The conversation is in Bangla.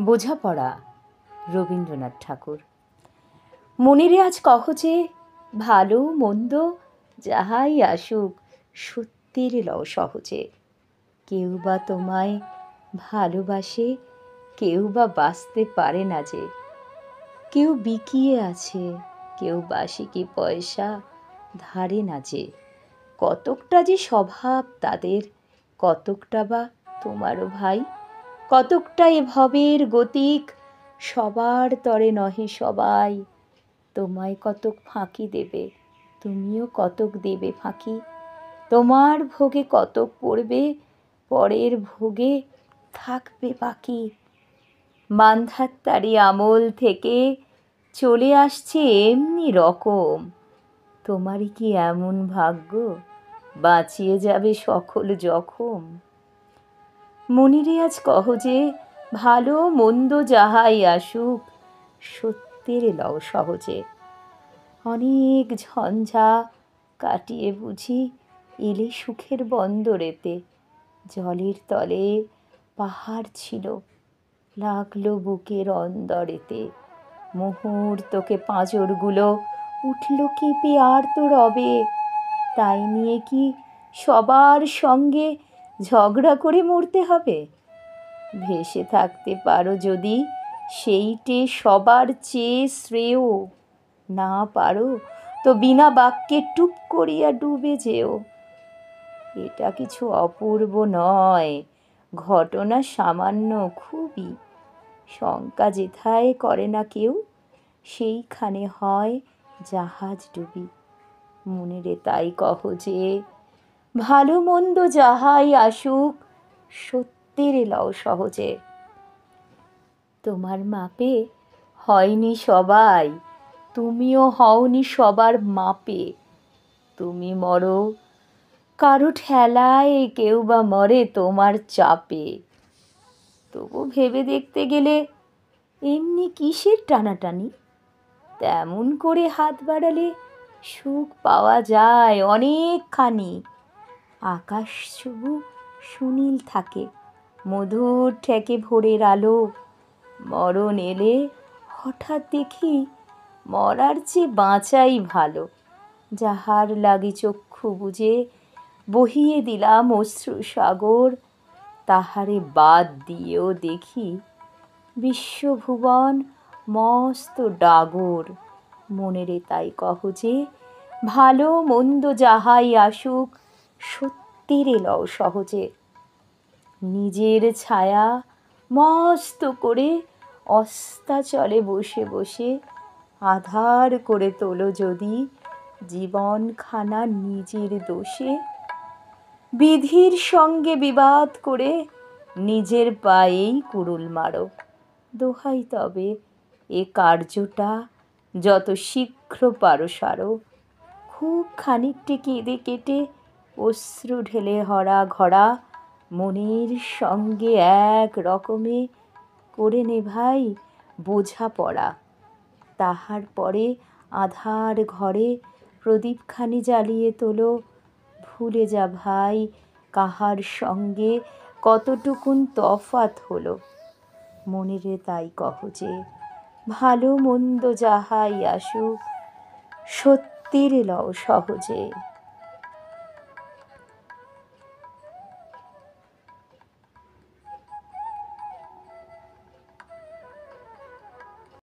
বোঝাপড়া রবীন্দ্রনাথ ঠাকুর। মনিরে আজ কহ যে ভালো মন্দ যাহাই আসুক সত্যের লও সহজে। কেউ বা তোমায় ভালোবাসে, কেউ বা বাঁচতে পারে না যে। কেউ বিকিয়ে আছে, কেউ বাসিকি পয়সা ধারে না যে। কতকটা যে স্বভাব তাদের, কতকটা বা তোমারও ভাই। কতকটা এ ভবের গতিক, সবার তরে নহে সবাই। তোমায় কতক ফাঁকি দেবে, তুমিও কতক দেবে ফাঁকি। তোমার ভোগে কতক পড়বে, পরের ভোগে থাকবে বাকি। মান্ধাত্তারি আমল থেকে চলে আসছে এমনি রকম। তোমারই কি এমন ভাগ্য, বাঁচিয়ে যাবে সকল জখম। মনিরে আজ কহ যে ভালো মন্দ যাহাই আসুক সত্যের লও সহজে। অনেক ঝঞ্ঝা কাটিয়ে বুঝি এলে সুখের বন্দরেতে। জলের তলে পাহাড় ছিল, লাগলো বুকের অন্দরেতে। মুহূর্তকে পাঁজরগুলো উঠল কেঁপে আর্ত রবে। তাই নিয়ে কি সবার সঙ্গে ঝগড়া করে মরতে হবে? ভেসে থাকতে পারো যদি সেইটে সবার চেয়ে শ্রেয়। না পারো তো বিনা বাক্যে টুপ করিয়া ডুবে যেও। এটা কিছু অপূর্ব নয়, ঘটনা সামান্য খুবই। শঙ্কা যেথায় করে না কেউ, সেইখানে হয় জাহাজ ডুবি। মনিরে তাই কহ যে ভালো মন্দ যাহাই আসুক সত্যের লও সহজে। তোমার মাপে হয়নি সবাই, তুমিও হওনি সবার মাপে। তুমি মরো কারো ঠেলায়, কেউ বা মরে তোমার চাপে। তবু ভেবে দেখতে গেলে এমনি কিসের টানাটানি? তেমন করে হাত বাড়ালে সুখ পাওয়া যায় অনেকখানি। আকাশ শুধু সুনীল থাকে, মধুর ঠেকে ভোরের আলো। মরণ এলে হঠাৎ দেখি মরার চেয়ে বাঁচাই ভালো। যাহার লাগি চক্ষু বুজে বহিয়ে দিলাম অশ্রুসাগর, তাহারে বাদ দিয়েও দেখি বিশ্বভুবন মস্ত ডাগর। মনেরে তাই কহ যে ভালো মন্দ যাহাই আসুক সত্যের লও সহজে। নিজের ছায়া মস্ত করে অস্তাচলে বসে বসে আধার করে তোলো যদি জীবনখানা নিজের দোষে। বিধির সঙ্গে বিবাদ করে নিজের পায়েই কুড়ুল মারো। দোহাই তবে এ কার্যটা যত শীঘ্র পারো সারো। খুব খানিকটি কেঁদে কেটে অশ্রু ঢেলে হরা ঘরা মনের সঙ্গে এক রকমে করে নে ভাই বোঝাপড়া। তাহার পরে আধার ঘরে প্রদীপখানি জ্বালিয়ে তোলো। ভুলে যা ভাই কাহার সঙ্গে কতটুকুন তফাত হলো। মনিরে তাই কহ যে ভালো মন্দ যাহাই আসুক সত্যের লও সহজে।